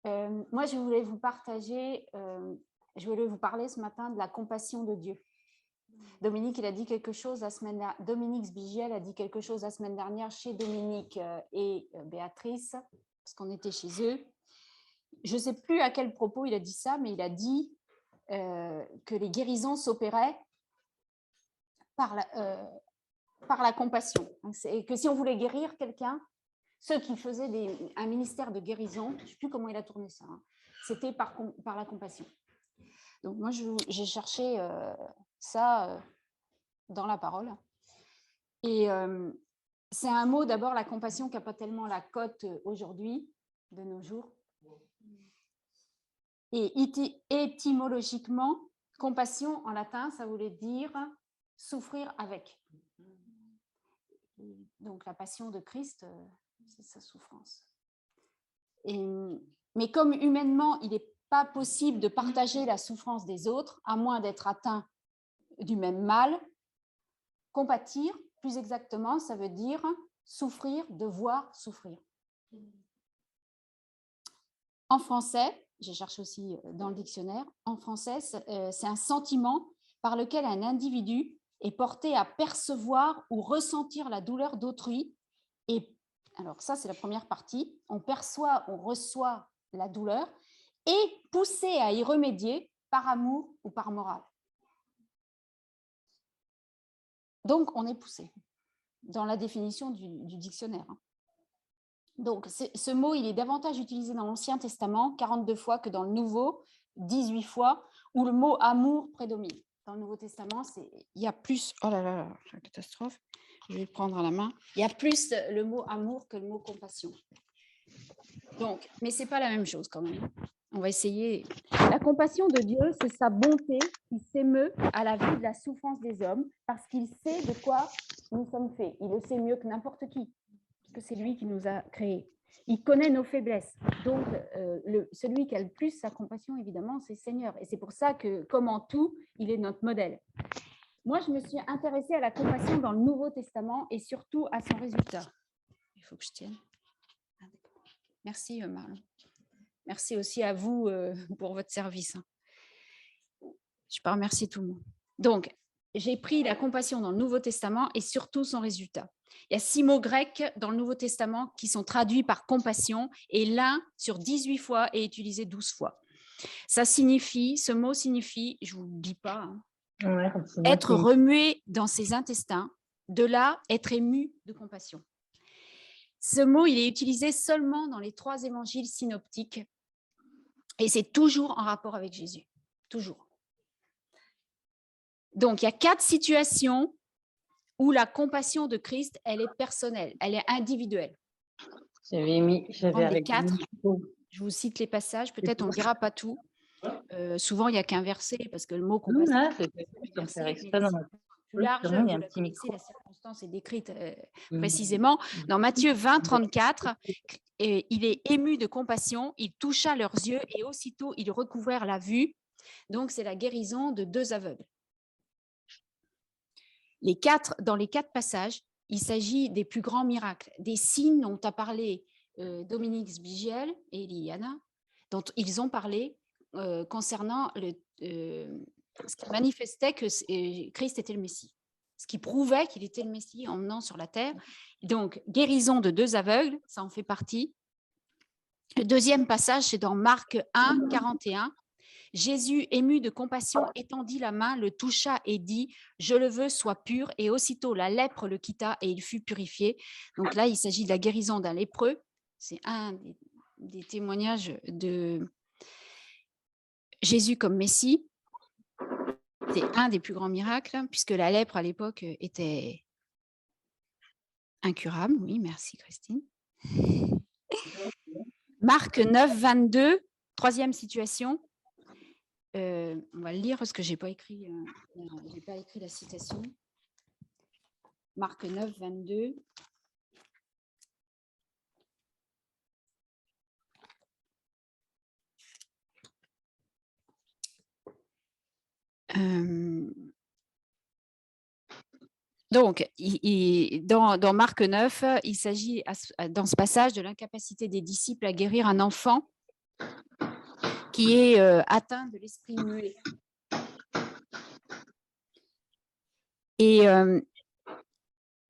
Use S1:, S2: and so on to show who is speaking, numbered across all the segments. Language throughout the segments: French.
S1: Moi, je voulais vous partager, je voulais vous parler ce matin de la compassion de Dieu. Dominique, il a dit quelque chose la semaine dernière. Dominique Sbigiel a dit quelque chose la semaine dernière chez Dominique et Béatrice, parce qu'on était chez eux. Je ne sais plus à quel propos il a dit ça, mais il a dit que les guérisons s'opéraient par la compassion. Et que si on voulait guérir quelqu'un, ceux qui faisaient un ministère de guérison, je ne sais plus comment il a tourné ça, c'était par la compassion. Donc moi, j'ai cherché ça dans la parole. Et c'est un mot, d'abord, la compassion, qui n'a pas tellement la cote aujourd'hui, de nos jours. Et étymologiquement, compassion, en latin, ça voulait dire souffrir avec. Et donc la passion de Christ, c'est sa souffrance. Mais comme humainement, il n'est pas possible de partager la souffrance des autres, à moins d'être atteint du même mal, compatir, plus exactement, ça veut dire souffrir, devoir souffrir. En français, j'ai cherché aussi dans le dictionnaire, en français, c'est un sentiment par lequel un individu est porté à percevoir ou ressentir la douleur d'autrui. Et alors ça, c'est la première partie. On perçoit, on reçoit la douleur et poussé à y remédier par amour ou par morale. Donc, on est poussé dans la définition du dictionnaire. Donc, ce mot, il est davantage utilisé dans l'Ancien Testament, 42 fois, que dans le Nouveau, 18 fois, où le mot amour prédomine. Dans le Nouveau Testament, il y a plus... Oh là là, la catastrophe. Je vais le prendre à la main. Il y a plus le mot amour que le mot compassion. Donc, mais ce n'est pas la même chose quand même. On va essayer. La compassion de Dieu, c'est sa bonté qui s'émeut à la vue de la souffrance des hommes parce qu'il sait de quoi nous sommes faits. Il le sait mieux que n'importe qui, parce que c'est lui qui nous a créés. Il connaît nos faiblesses. Donc, celui qui a le plus sa compassion, évidemment, c'est le Seigneur. Et c'est pour ça que, comme en tout, il est notre modèle. Moi, je me suis intéressée à la compassion dans le Nouveau Testament et surtout à son résultat. Il faut que je tienne. Merci, Marlon. Merci aussi à vous pour votre service. Je ne peux pas remercier tout le monde. Donc, j'ai pris la compassion dans le Nouveau Testament et surtout son résultat. Il y a 6 mots grecs dans le Nouveau Testament qui sont traduits par compassion et l'un sur 18 fois est utilisé 12 fois. Ce mot signifie, je ne vous le dis pas, être remué dans ses intestins, de là, être ému de compassion. Ce mot, il est utilisé seulement dans les 3 évangiles synoptiques et c'est toujours en rapport avec Jésus. Toujours. Donc, il y a 4 situations où la compassion de Christ, elle est personnelle, elle est individuelle.
S2: J'avais avec
S1: 4. Je vous cite les passages, peut-être on ne dira pas tout. Souvent, il n'y a qu'un verset, parce que le mot compassion, plus large, vous la connaissez, la circonstance est décrite précisément. Dans Matthieu 20, 34, il est ému de compassion, il toucha leurs yeux et aussitôt, ils recouvrèrent la vue. Donc, c'est la guérison de 2 aveugles. Dans les 4 passages, il s'agit des plus grands miracles, des signes dont a parlé Dominique Sbigiel et Eliana, dont ils ont parlé concernant ce qui manifestait que Christ était le Messie, ce qui prouvait qu'il était le Messie en venant sur la terre. Donc, guérison de 2 aveugles, ça en fait partie. Le deuxième passage, c'est dans Marc 1, 41. Jésus, ému de compassion, étendit la main, le toucha et dit « Je le veux, sois pur ». Et aussitôt, la lèpre le quitta et il fut purifié. Donc là, il s'agit de la guérison d'un lépreux. C'est un des témoignages de Jésus comme Messie. C'est un des plus grands miracles, puisque la lèpre, à l'époque, était incurable. Oui, merci Christine. Marc 9, 22, troisième situation. On va le lire parce que je n'ai pas écrit la citation. Marc 9, 22. Donc, dans Marc 9, il s'agit dans ce passage de l'incapacité des disciples à guérir un enfant qui est atteint de l'esprit muet. Et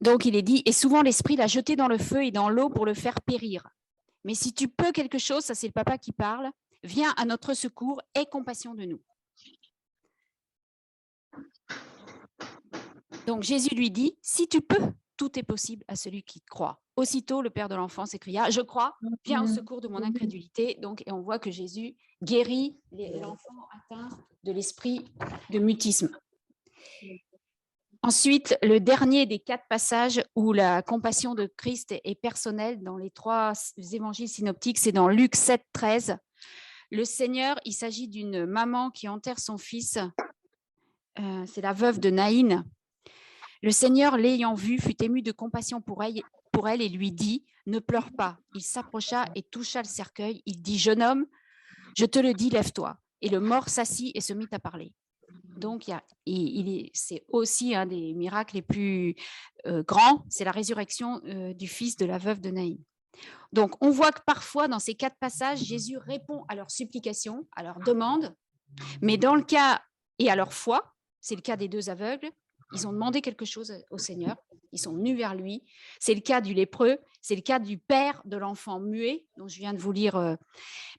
S1: donc, il est dit, et souvent l'esprit l'a jeté dans le feu et dans l'eau pour le faire périr. Mais si tu peux quelque chose, ça c'est le papa qui parle, viens à notre secours, aie compassion de nous. Donc, Jésus lui dit, si tu peux, tout est possible à celui qui croit. Aussitôt, le père de l'enfant s'écria, je crois, viens au secours de mon incrédulité. Donc, et on voit que Jésus guérit l'enfant atteint de l'esprit de mutisme. Ensuite, le dernier des 4 passages où la compassion de Christ est personnelle dans les 3 évangiles synoptiques, c'est dans Luc 7, 13. Le Seigneur, il s'agit d'une maman qui enterre son fils. C'est la veuve de Naïn. Le Seigneur, l'ayant vue, fut ému de compassion pour elle et lui dit, ne pleure pas. Il s'approcha et toucha le cercueil. Il dit, jeune homme, je te le dis, lève-toi. Et le mort s'assit et se mit à parler. Donc, c'est aussi un des miracles les plus grands, c'est la résurrection du fils de la veuve de Naïn. Donc, on voit que parfois, dans ces 4 passages, Jésus répond à leurs supplications, à leurs demandes, mais dans le cas, et à leur foi, c'est le cas des 2 aveugles, ils ont demandé quelque chose au Seigneur, ils sont venus vers lui. C'est le cas du lépreux, c'est le cas du père de l'enfant muet, dont je viens de vous lire.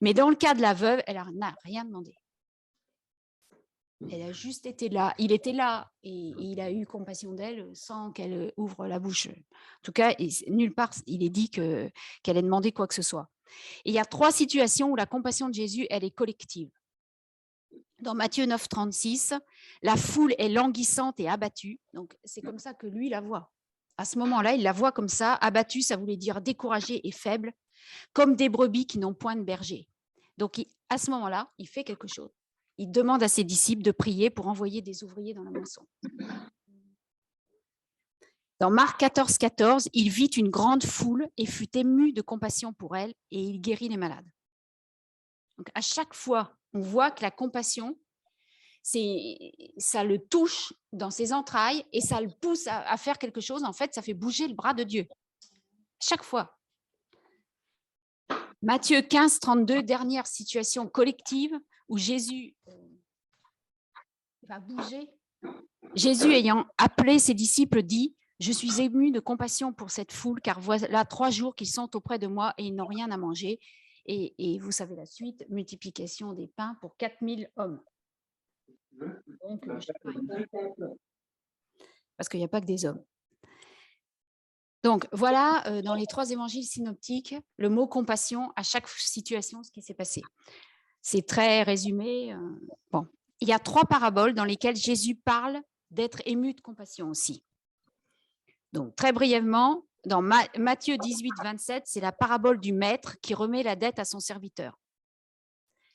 S1: Mais dans le cas de la veuve, elle n'a rien demandé. Elle a juste été là. Il était là et il a eu compassion d'elle sans qu'elle ouvre la bouche. En tout cas, nulle part, il est dit qu'elle ait demandé quoi que ce soit. Et il y a 3 situations où la compassion de Jésus, elle est collective. Dans Matthieu 9, 36, la foule est languissante et abattue. Donc, c'est comme ça que lui la voit. À ce moment-là, il la voit comme ça. Abattue, ça voulait dire découragée et faible, comme des brebis qui n'ont point de berger. Donc, à ce moment-là, il fait quelque chose. Il demande à ses disciples de prier pour envoyer des ouvriers dans la moisson. Dans Marc 14, 14, il vit une grande foule et fut ému de compassion pour elle et il guérit les malades. Donc, à chaque fois, on voit que la compassion, ça le touche dans ses entrailles et ça le pousse à faire quelque chose. En fait, ça fait bouger le bras de Dieu. Chaque fois. Matthieu 15, 32, dernière situation collective où Jésus va bouger. Jésus, ayant appelé ses disciples, dit « Je suis ému de compassion pour cette foule, car voilà 3 jours qu'ils sont auprès de moi et ils n'ont rien à manger. » Et vous savez la suite, multiplication des pains pour 4000 hommes. Donc, parce qu'il n'y a pas que des hommes. Donc, voilà, dans les 3 évangiles synoptiques, le mot compassion, à chaque situation, ce qui s'est passé. C'est très résumé. Bon. Il y a 3 paraboles dans lesquelles Jésus parle d'être ému de compassion aussi. Donc, très brièvement, dans Matthieu 18, 27, c'est la parabole du maître qui remet la dette à son serviteur.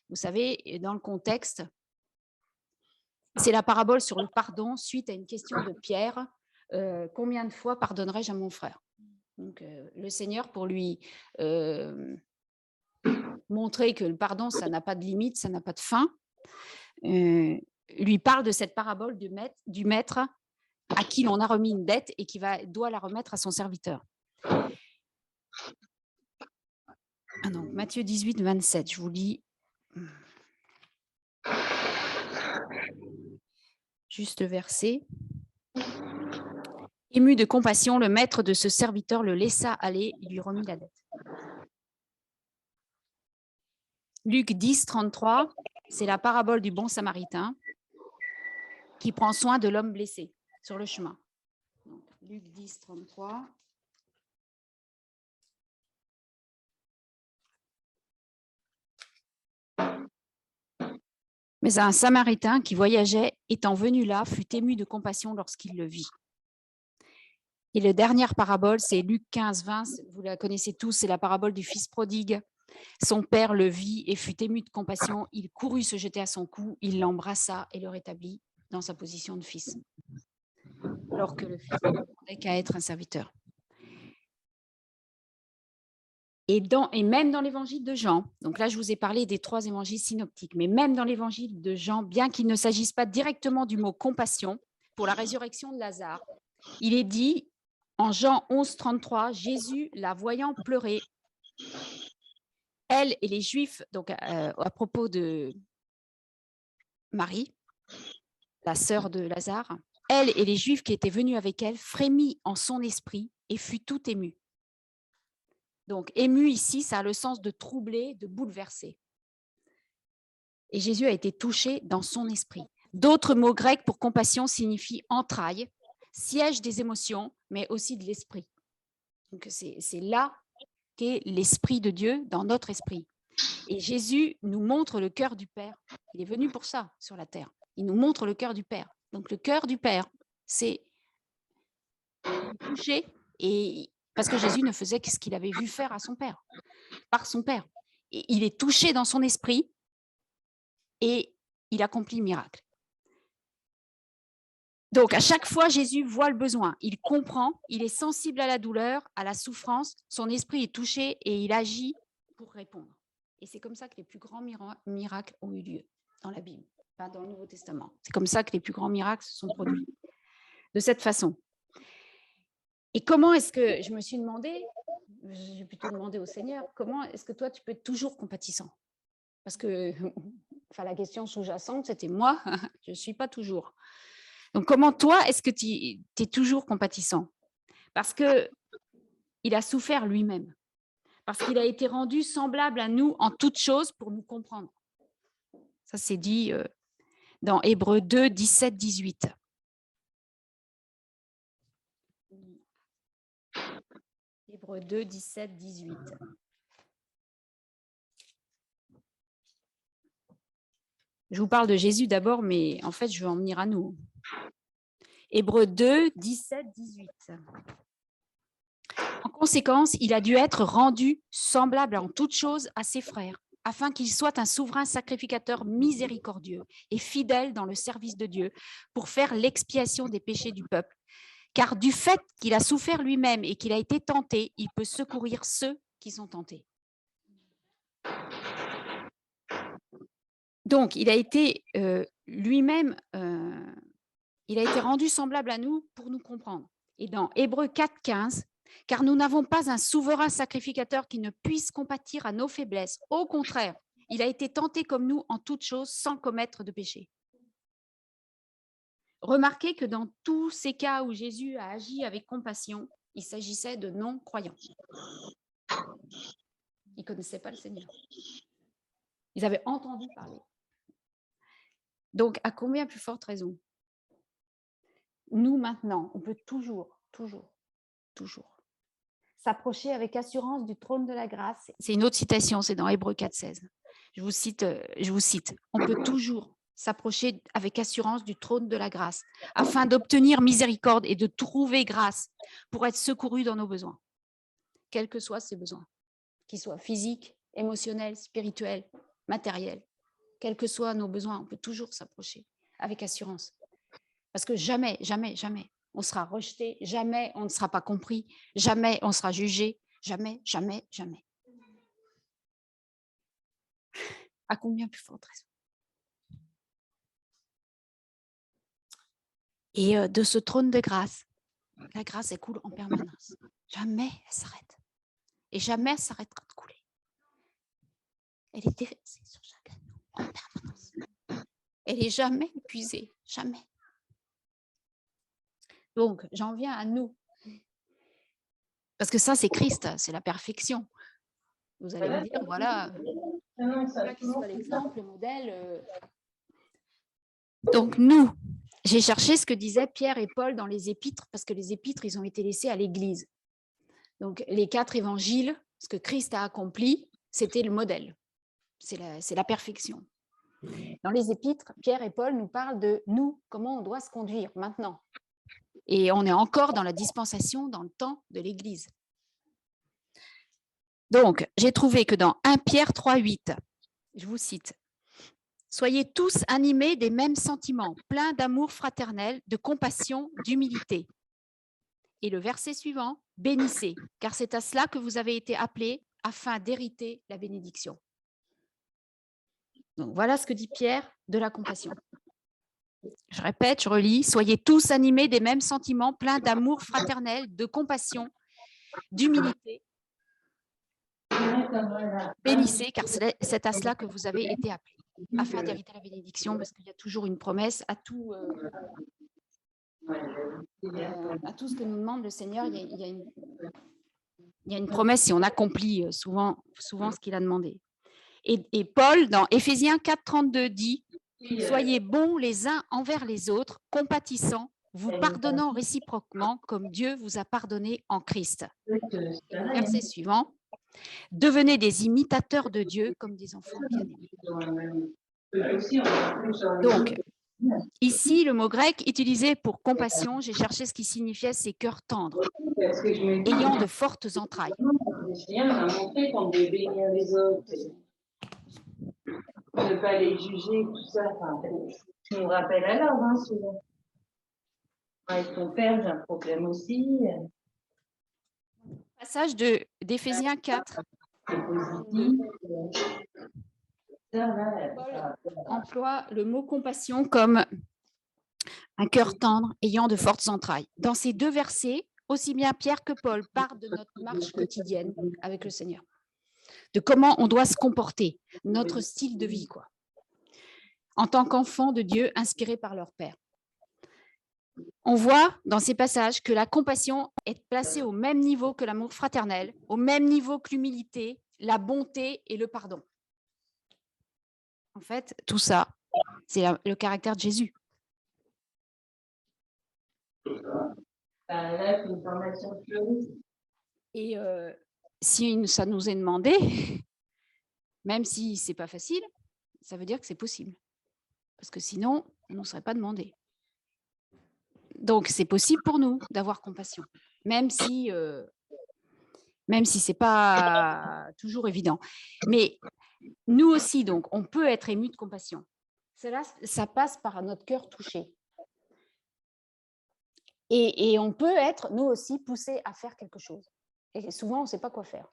S1: Vous savez, dans le contexte, c'est la parabole sur le pardon suite à une question de Pierre. Combien de fois pardonnerai-je à mon frère? Donc, le Seigneur, pour lui montrer que le pardon, ça n'a pas de limite, ça n'a pas de fin, lui parle de cette parabole du maître à qui l'on a remis une dette et qui doit la remettre à son serviteur. Ah non, Matthieu 18, 27, je vous lis juste le verset. Ému de compassion, le maître de ce serviteur le laissa aller, il lui remit la dette. Luc 10, 33, c'est la parabole du bon samaritain qui prend soin de l'homme blessé sur le chemin. Donc, Luc 10, 33. Mais un samaritain qui voyageait, étant venu là, fut ému de compassion lorsqu'il le vit. Et la dernière parabole, c'est Luc 15, 20, vous la connaissez tous, c'est la parabole du fils prodigue. Son père le vit et fut ému de compassion. Il courut se jeter à son cou, il l'embrassa et le rétablit dans sa position de fils. Alors que le fils n'avait qu'à être un serviteur. Et même dans l'évangile de Jean, donc là je vous ai parlé des 3 évangiles synoptiques, mais même dans l'évangile de Jean, bien qu'il ne s'agisse pas directement du mot compassion, pour la résurrection de Lazare, il est dit en Jean 11, 33, Jésus, la voyant pleurer, elle et les Juifs, donc à propos de Marie, la sœur de Lazare, elle et les Juifs qui étaient venus avec elle frémit en son esprit et fut tout ému. Donc, ému ici, ça a le sens de troubler, de bouleverser. Et Jésus a été touché dans son esprit. D'autres mots grecs pour compassion signifient entrailles, siège des émotions, mais aussi de l'esprit. Donc, c'est là qu'est l'esprit de Dieu dans notre esprit. Et Jésus nous montre le cœur du Père. Il est venu pour ça sur la terre. Il nous montre le cœur du Père. Donc, le cœur du Père, c'est touché, et parce que Jésus ne faisait que ce qu'il avait vu faire à son Père, par son Père. Et il est touché dans son esprit et il accomplit le miracle. Donc, à chaque fois, Jésus voit le besoin, il comprend, il est sensible à la douleur, à la souffrance, son esprit est touché et il agit pour répondre. Et c'est comme ça que les plus grands miracles ont eu lieu dans la Bible, pas dans le Nouveau Testament. C'est comme ça que les plus grands miracles se sont produits, de cette façon. Et comment est-ce que, je me suis demandé, j'ai plutôt demandé au Seigneur, comment est-ce que toi, tu peux être toujours compatissant? Parce que la question sous-jacente, c'était moi, je ne suis pas toujours. Donc, comment toi, est-ce que tu es toujours compatissant? Parce qu'il a souffert lui-même. Parce qu'il a été rendu semblable à nous en toutes choses pour nous comprendre. Ça, c'est dit dans Hébreux 2, 17, 18. Hébreux 2, 17, 18. Je vous parle de Jésus d'abord, mais en fait, je veux en venir à nous. Hébreux 2, 17, 18. En conséquence, il a dû être rendu semblable en toutes choses à ses frères, afin qu'il soit un souverain sacrificateur miséricordieux et fidèle dans le service de Dieu, pour faire l'expiation des péchés du peuple. Car du fait qu'il a souffert lui-même et qu'il a été tenté, il peut secourir ceux qui sont tentés. Donc, il a été lui-même, il a été rendu semblable à nous pour nous comprendre. Et dans Hébreux 4, 15, car nous n'avons pas un souverain sacrificateur qui ne puisse compatir à nos faiblesses. Au contraire, il a été tenté comme nous en toutes choses sans commettre de péché. Remarquez que dans tous ces cas où Jésus a agi avec compassion, il s'agissait de non-croyants. Ils ne connaissaient pas le Seigneur. Ils avaient entendu parler. Donc, à combien plus forte raison? Nous, maintenant, on peut toujours s'approcher avec assurance du trône de la grâce. C'est une autre citation, c'est dans Hébreux 4, 16. Je vous cite. On peut toujours s'approcher avec assurance du trône de la grâce, afin d'obtenir miséricorde et de trouver grâce pour être secouru dans nos besoins, quels que soient ces besoins, qu'ils soient physiques, émotionnels, spirituels, matériels, quels que soient nos besoins, on peut toujours s'approcher avec assurance. Parce que jamais, jamais, jamais, on sera rejeté, jamais on ne sera pas compris, jamais on sera jugé, jamais, jamais, jamais. À combien plus forte raison? Et de ce trône de grâce, la grâce, elle coule en permanence. Jamais elle s'arrête. Et jamais elle s'arrêtera de couler. Elle est déversée sur chacun de nous en permanence. Elle n'est jamais épuisée, jamais. Donc, j'en viens à nous. Parce que ça, c'est Christ, c'est la perfection. Vous allez me dire, voilà, qui soit l'exemple, le modèle. Donc, nous, j'ai cherché ce que disaient Pierre et Paul dans les épîtres, parce que les épîtres, ils ont été laissés à l'Église. Donc, les 4 évangiles, ce que Christ a accompli, c'était le modèle. C'est la perfection. Dans les épîtres, Pierre et Paul nous parlent de nous, comment on doit se conduire maintenant. Et on est encore dans la dispensation, dans le temps de l'Église. Donc, j'ai trouvé que dans 1 Pierre 3, 8, je vous cite, « Soyez tous animés des mêmes sentiments, pleins d'amour fraternel, de compassion, d'humilité. » Et le verset suivant, « Bénissez, car c'est à cela que vous avez été appelés, afin d'hériter la bénédiction. » Donc, voilà ce que dit Pierre de la compassion. Je répète, je relis, « Soyez tous animés des mêmes sentiments, pleins d'amour fraternel, de compassion, d'humilité. » Bénissez, car c'est à cela que vous avez été appelés, afin d'hériter la bénédiction, parce qu'il y a toujours une promesse à tout ce que nous demande le Seigneur. Il y a une promesse si on accomplit souvent ce qu'il a demandé. Et Paul, dans Éphésiens 4,32, dit « Soyez bons les uns envers les autres, compatissants, vous pardonnant réciproquement comme Dieu vous a pardonné en Christ. » Verset suivant. « Devenez des imitateurs de Dieu comme des enfants bien-aimés. » Donc, ici, le mot grec utilisé pour compassion, j'ai cherché ce qui signifiait ces cœurs tendres, ayant de fortes entrailles.
S2: Ne pas les juger, tout ça. Enfin, je nous rappelle alors, souvent. Avec ton père, j'ai un problème aussi.
S1: Passage d'Éphésiens 4. Paul emploie le mot compassion comme un cœur tendre ayant de fortes entrailles. Dans ces deux versets, aussi bien Pierre que Paul parlent de notre marche quotidienne avec le Seigneur, de comment on doit se comporter, notre style de vie, quoi, en tant qu'enfants de Dieu inspirés par leur Père. On voit dans ces passages que la compassion est placée au même niveau que l'amour fraternel, au même niveau que l'humilité, la bonté et le pardon. En fait, tout ça, c'est le caractère de Jésus.
S2: Là, c'est une formation fleuriste.
S1: Et si ça nous est demandé, même si ce n'est pas facile, ça veut dire que c'est possible. Parce que sinon, ça ne nous serait pas demandé. Donc, c'est possible pour nous d'avoir compassion, même si ce n'est pas toujours évident. Mais nous aussi, donc, on peut être ému de compassion. Cela, ça passe par notre cœur touché. Et on peut être, nous aussi, poussés à faire quelque chose. Et souvent, on ne sait pas quoi faire.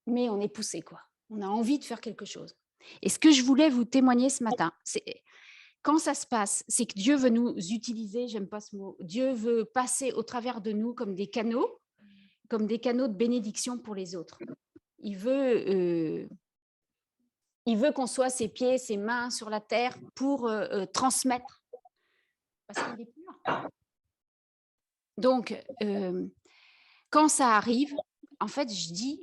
S1: Mais on est poussé, quoi. On a envie de faire quelque chose. Et ce que je voulais vous témoigner ce matin, c'est quand ça se passe, c'est que Dieu veut nous utiliser, j'aime pas ce mot, Dieu veut passer au travers de nous comme des canaux de bénédiction pour les autres. Il veut qu'on soit ses pieds, ses mains sur la terre pour transmettre. Parce qu'il est pur. Donc, quand ça arrive, en fait, je dis,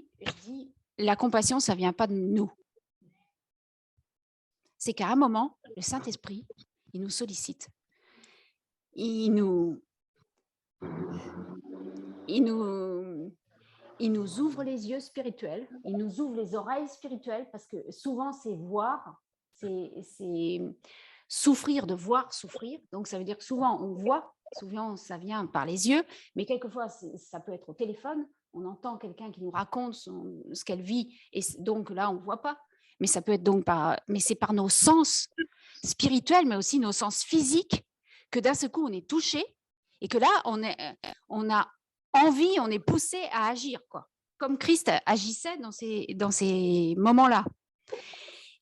S1: la compassion, ça ne vient pas de nous. C'est qu'à un moment, le Saint-Esprit, il nous sollicite. Il nous ouvre les yeux spirituels, il nous ouvre les oreilles spirituelles, parce que souvent, c'est voir, c'est souffrir, de voir souffrir. Donc, ça veut dire que souvent, on voit, souvent, ça vient par les yeux, mais quelquefois, ça peut être au téléphone. On entend quelqu'un qui nous raconte ce qu'elle vit, et donc là, on ne voit pas. Mais ça peut être donc mais c'est par nos sens spirituels, mais aussi nos sens physiques, que d'un seul coup, on est touché, et que là, on a envie, on est poussé à agir, quoi. Comme Christ agissait dans ces moments-là.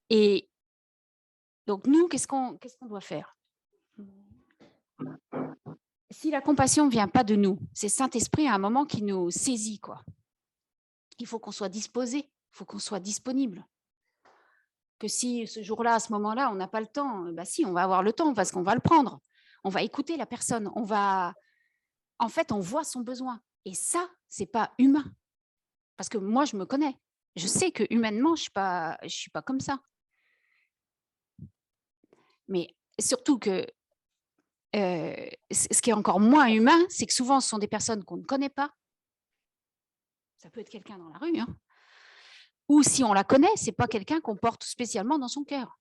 S1: Et donc, nous, qu'est-ce qu'on doit faire? Si la compassion ne vient pas de nous, c'est Saint-Esprit à un moment qui nous saisit, quoi. Il faut qu'on soit disposé, il faut qu'on soit disponible. Que si ce jour-là, à ce moment-là, on n'a pas le temps, bah si, on va avoir le temps parce qu'on va le prendre. On va écouter la personne. En fait, on voit son besoin. Et ça, c'est pas humain. Parce que moi, je me connais. Je sais que humainement, je suis pas comme ça. Mais surtout que ce qui est encore moins humain, c'est que souvent, ce sont des personnes qu'on ne connaît pas. Ça peut être quelqu'un dans la rue, hein. Ou si on la connaît, c'est pas quelqu'un qu'on porte spécialement dans son cœur.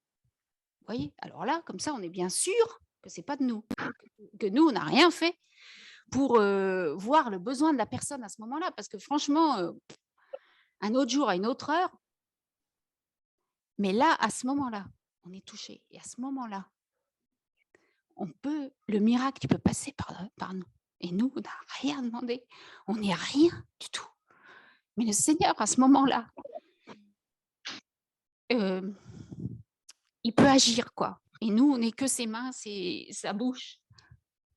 S1: Vous voyez? Alors là, comme ça, on est bien sûr que c'est pas de nous, que nous, on n'a rien fait pour voir le besoin de la personne à ce moment-là, parce que franchement, un autre jour, à une autre heure, mais là, à ce moment-là, on est touché. Et à ce moment-là, le miracle, il peut passer par nous. Et nous, on n'a rien demandé. On n'est rien du tout. Mais le Seigneur, à ce moment-là, il peut agir, quoi. Et nous, on n'est que ses mains, sa bouche,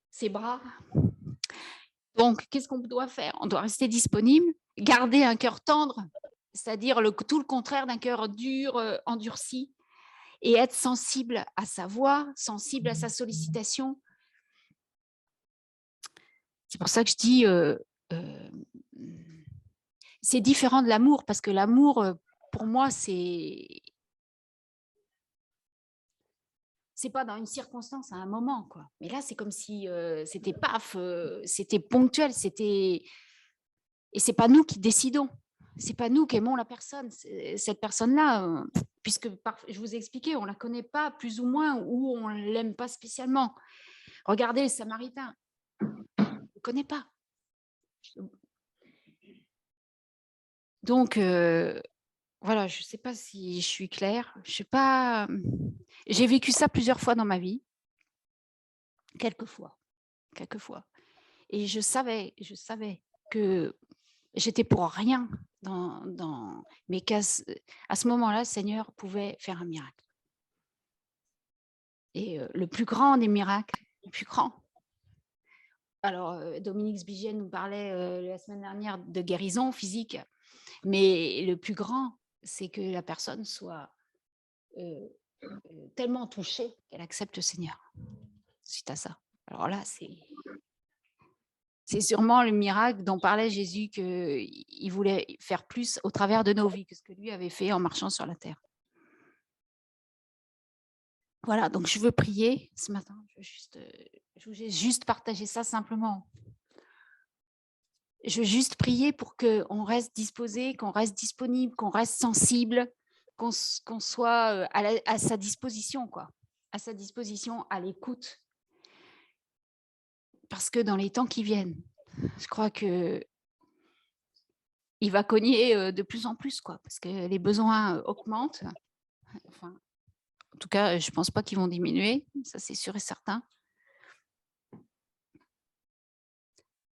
S1: ses bras. Donc, qu'est-ce qu'on doit faire? On doit rester disponible, garder un cœur tendre c'est-à-dire tout le contraire d'un cœur dur, endurci, et être sensible à sa voix, sensible à sa sollicitation. C'est pour ça que je dis, c'est différent de l'amour, parce que l'amour, pour moi, c'est pas dans une circonstance, à un moment, quoi. Mais là, c'est comme si c'était paf, c'était ponctuel, et c'est pas nous qui décidons. C'est pas nous qui aimons la personne. Cette personne-là, puisque je vous ai expliqué, on la connaît pas plus ou moins, ou on l'aime pas spécialement. Regardez les Samaritains, on ne connaît pas. Donc, voilà, je ne sais pas si je suis claire. Je sais pas. J'ai vécu ça plusieurs fois dans ma vie, quelques fois. Et je savais que j'étais pour rien mais qu'à ce moment-là, le Seigneur pouvait faire un miracle. Et le plus grand des miracles, le plus grand. Alors, Dominique Sbigen nous parlait la semaine dernière de guérison physique, mais le plus grand, c'est que la personne soit tellement touchée qu'elle accepte le Seigneur suite à ça. Alors là, c'est sûrement le miracle dont parlait Jésus, qu'il voulait faire plus au travers de nos vies que ce que lui avait fait en marchant sur la terre. Voilà, donc je veux prier ce matin. Je veux juste partager ça simplement. Je veux juste prier pour qu'on reste disposé, qu'on reste disponible, qu'on reste sensible, qu'on soit à sa disposition, quoi. À sa disposition, à l'écoute. Parce que dans les temps qui viennent, je crois qu'il va cogner de plus en plus, quoi, parce que les besoins augmentent. Enfin, en tout cas, je ne pense pas qu'ils vont diminuer, ça c'est sûr et certain.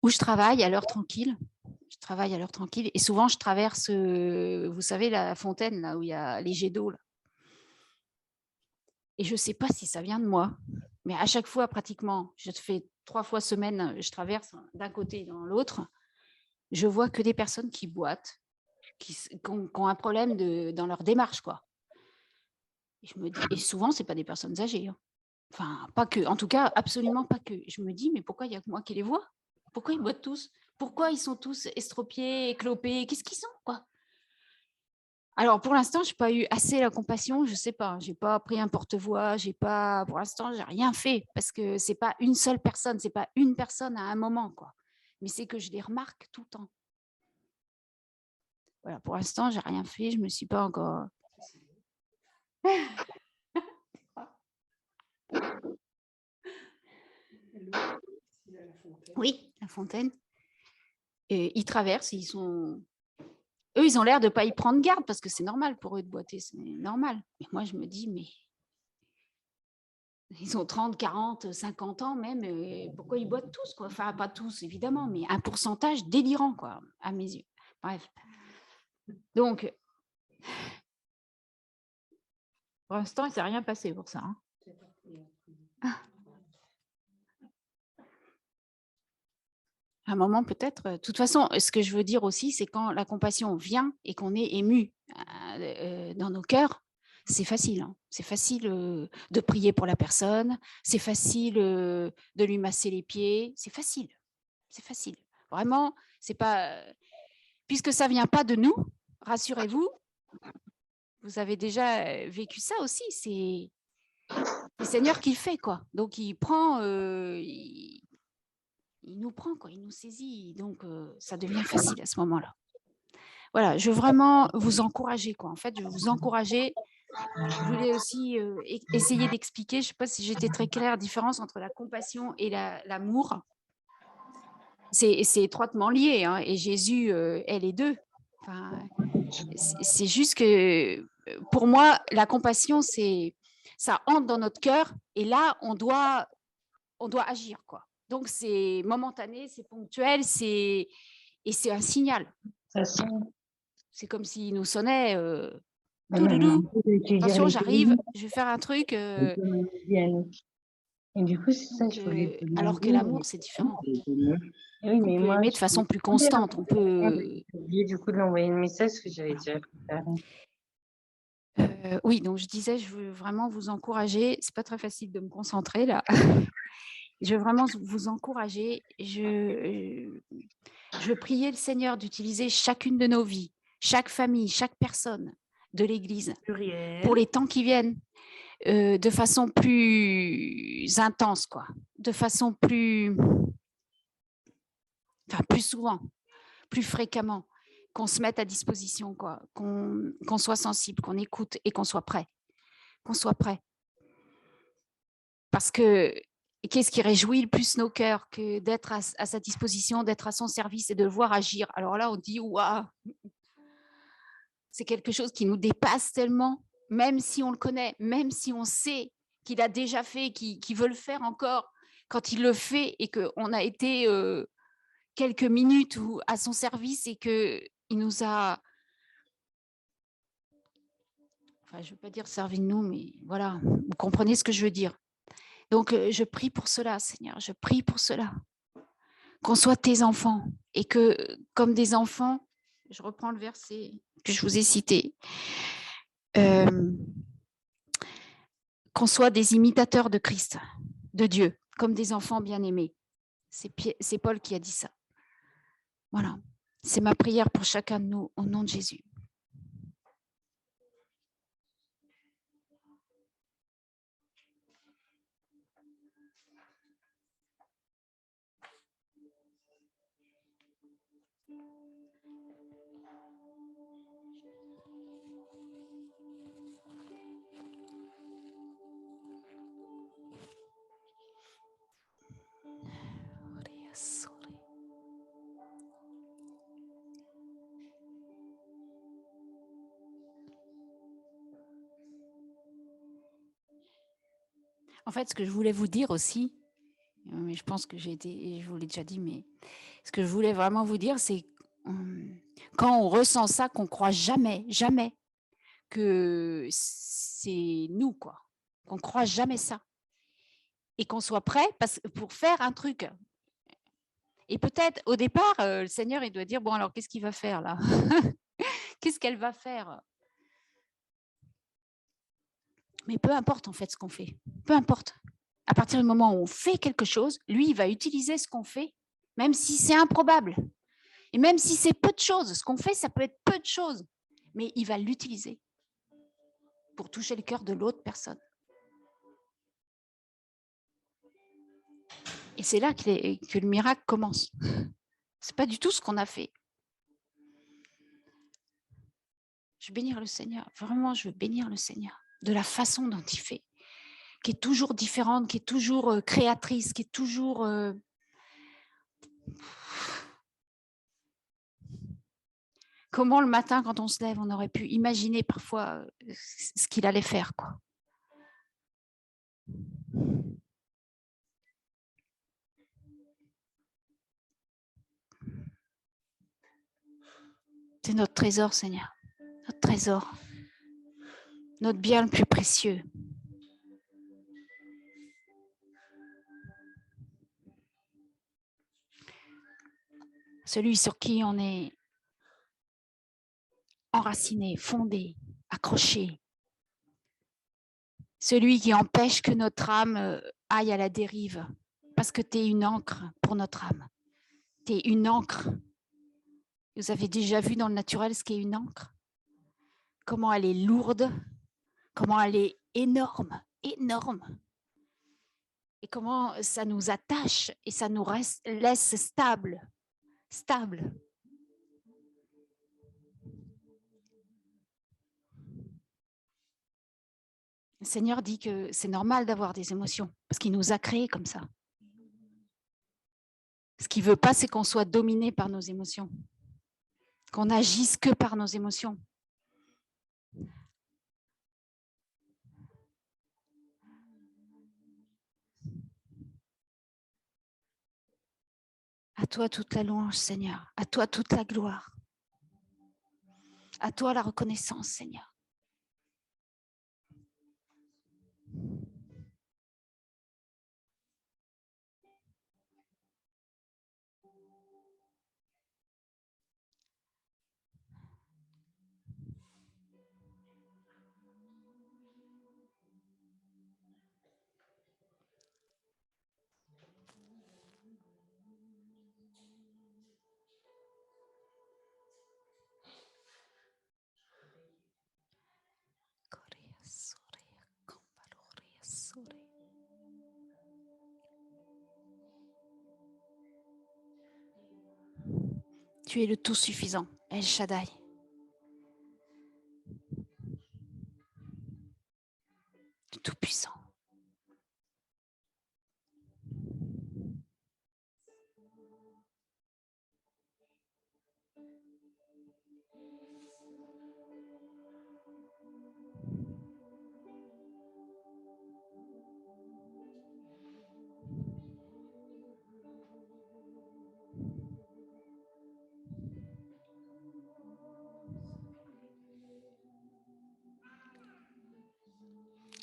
S1: Où je travaille à l'heure tranquille. Et souvent je traverse, vous savez, la fontaine, là où il y a les jets d'eau. Là. Et je ne sais pas si ça vient de moi, mais à chaque fois, pratiquement, je fais 3 fois semaine, je traverse d'un côté et dans l'autre, je vois que des personnes qui boitent, qui ont un problème dans leur démarche, quoi. Et je me dis, et souvent, ce n'est pas des personnes âgées. Hein. Enfin, pas que, en tout cas, absolument pas que. Je me dis, mais pourquoi il n'y a que moi qui les vois? Pourquoi ils boitent tous? Pourquoi ils sont tous estropiés, éclopés? Qu'est-ce qu'ils sont, quoi? Alors, pour l'instant, je n'ai pas eu assez la compassion, je ne sais pas. Je n'ai pas pris un porte-voix, pour l'instant, je n'ai rien fait, parce que ce n'est pas une seule personne, ce n'est pas une personne à un moment, quoi. Mais c'est que je les remarque tout le temps. Voilà, pour l'instant, je n'ai rien fait, je ne me suis pas encore... Oui, la fontaine. Et ils traversent, eux, ils ont l'air de ne pas y prendre garde, parce que c'est normal pour eux de boiter, c'est normal. Mais moi, je me dis, mais ils ont 30, 40, 50 ans même, pourquoi ils boitent tous, quoi? Enfin, pas tous, évidemment, mais un pourcentage délirant, quoi, à mes yeux. Bref. Donc, pour l'instant, il ne s'est rien passé pour ça. Hein. À un moment, peut-être. De toute façon, ce que je veux dire aussi, c'est quand la compassion vient et qu'on est ému dans nos cœurs, c'est facile. Hein. C'est facile de prier pour la personne, c'est facile de lui masser les pieds, c'est facile. C'est facile. Vraiment, c'est pas... Puisque ça ne vient pas de nous, rassurez-vous, vous avez déjà vécu ça aussi, c'est le Seigneur qui le fait, quoi. Donc, il prend... il nous prend, quoi, il nous saisit, donc ça devient facile à ce moment-là. Voilà, je veux vraiment vous encourager, quoi. En fait, je veux vous encourager. Je voulais aussi essayer d'expliquer, je ne sais pas si j'étais très claire, la différence entre la compassion et l'amour. C'est étroitement lié, hein, et Jésus est les deux. Enfin, c'est juste que, pour moi, la compassion, ça entre dans notre cœur, et là, on doit agir, quoi. Donc, c'est momentané, c'est ponctuel, et c'est un signal. C'est comme s'il nous sonnait attention, j'arrive, je vais faire un truc.
S2: Et du coup, c'est ça, je voulais te
S1: alors que
S2: demander.
S1: l'amour, c'est différent.
S2: Oui,
S1: qu'on
S2: mais
S1: peut
S2: moi,
S1: aimer de
S2: je
S1: façon plus
S2: j'ai
S1: constante. On peut...
S2: oublié du coup de l'envoyer le message parce que j'avais déjà préparé.
S1: oui, donc je disais, je veux vraiment vous encourager. C'est pas très facile de me concentrer là. Je veux vraiment vous encourager. Je veux prier le Seigneur d'utiliser chacune de nos vies, chaque famille, chaque personne de l'Église pour les temps qui viennent, de façon plus intense, quoi, de façon plus souvent, plus fréquemment, qu'on se mette à disposition, quoi, qu'on soit sensible, qu'on écoute et qu'on soit prêt. Parce que qu'est-ce qui réjouit le plus nos cœurs que d'être à sa disposition, d'être à son service et de le voir agir. Alors là, on dit, waouh, c'est quelque chose qui nous dépasse tellement, même si on le connaît, même si on sait qu'il a déjà fait, qu'il veut le faire encore, quand il le fait et qu'on a été quelques minutes à son service et qu'il nous a, enfin, je ne veux pas dire servi de nous, mais voilà, vous comprenez ce que je veux dire. Donc, je prie pour cela, Seigneur, je prie pour cela, qu'on soit tes enfants et que, comme des enfants, je reprends le verset que je vous ai cité, qu'on soit des imitateurs de Christ, de Dieu, comme des enfants bien-aimés. C'est Paul qui a dit ça. Voilà, c'est ma prière pour chacun de nous, au nom de Jésus. En fait, ce que je voulais vous dire aussi, mais je pense que je vous l'ai déjà dit, mais ce que je voulais vraiment vous dire, c'est quand on ressent ça, qu'on ne croit jamais, jamais que c'est nous, quoi. Qu'on ne croit jamais ça. Et qu'on soit prêt pour faire un truc. Et peut-être, au départ, le Seigneur, il doit dire, bon, alors, qu'est-ce qu'il va faire, là? Qu'est-ce qu'elle va faire? Mais peu importe, en fait, ce qu'on fait. Peu importe. À partir du moment où on fait quelque chose, lui, il va utiliser ce qu'on fait, même si c'est improbable. Et même si c'est peu de choses. Ce qu'on fait, ça peut être peu de choses. Mais il va l'utiliser pour toucher le cœur de l'autre personne. Et c'est là que le miracle commence. Ce n'est pas du tout ce qu'on a fait. Je veux bénir le Seigneur. Vraiment, je veux bénir le Seigneur de la façon dont il fait, qui est toujours différente, qui est toujours créatrice, qui est toujours... Comment le matin, quand on se lève, on aurait pu imaginer parfois ce qu'il allait faire, quoi. C'est notre trésor, Seigneur. Notre trésor. Notre bien le plus précieux. Celui sur qui on est enraciné, fondé, accroché. Celui qui empêche que notre âme aille à la dérive. Parce que tu es une ancre pour notre âme. Tu es une ancre. Vous avez déjà vu dans le naturel ce qu'est une ancre? Comment elle est lourde, comment elle est énorme, énorme. Et comment ça nous attache et ça nous laisse stable. Le Seigneur dit que c'est normal d'avoir des émotions parce qu'il nous a créés comme ça. Ce qu'il ne veut pas, c'est qu'on soit dominé par nos émotions, qu'on n'agisse que par nos émotions. À toi toute la louange, Seigneur. À toi toute la gloire. À toi la reconnaissance, Seigneur. Tu es le tout suffisant, El Shaddai. Le tout puissant.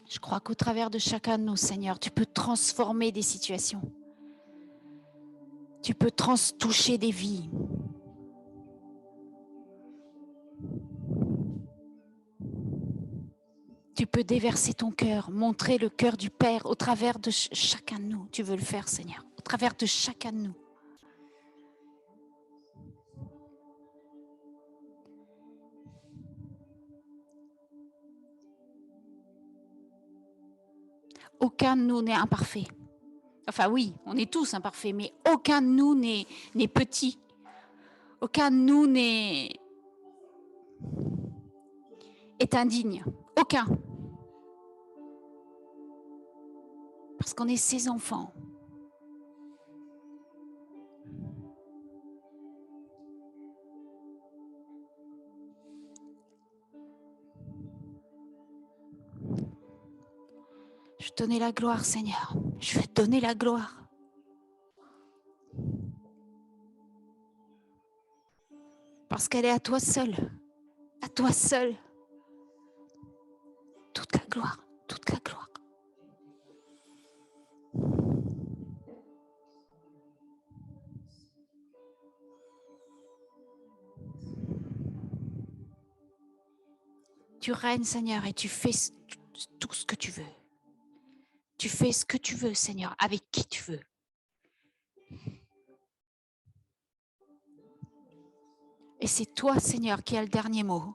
S1: Je crois qu'au travers de chacun de nous, Seigneur, tu peux transformer des situations. Tu peux toucher des vies. Tu peux déverser ton cœur, montrer le cœur du Père au travers de chacun de nous. Tu veux le faire, Seigneur, au travers de chacun de nous. Aucun de nous n'est imparfait. Enfin oui, on est tous imparfaits, mais aucun de nous n'est petit. Aucun de nous est indigne. Aucun. Parce qu'on est ses enfants. Je vais te donner la gloire, Seigneur. Je vais te donner la gloire. Parce qu'elle est à toi seul. À toi seul. Toute la gloire. Toute la gloire. Tu règnes, Seigneur, et tu fais tout ce que tu veux. Tu fais ce que tu veux, Seigneur, avec qui tu veux. Et c'est toi, Seigneur, qui as le dernier mot.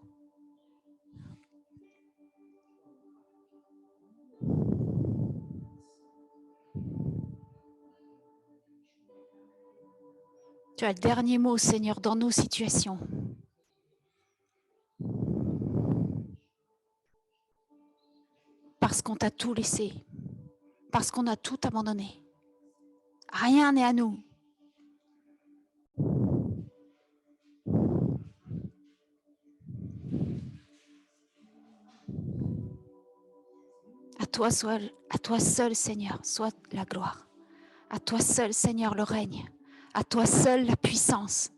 S1: Tu as le dernier mot, Seigneur, dans nos situations. Parce qu'on t'a tout laissé. Parce qu'on a tout abandonné. Rien n'est à nous. À toi seul, Seigneur, soit la gloire. À toi seul, Seigneur, le règne. À toi seul, la puissance.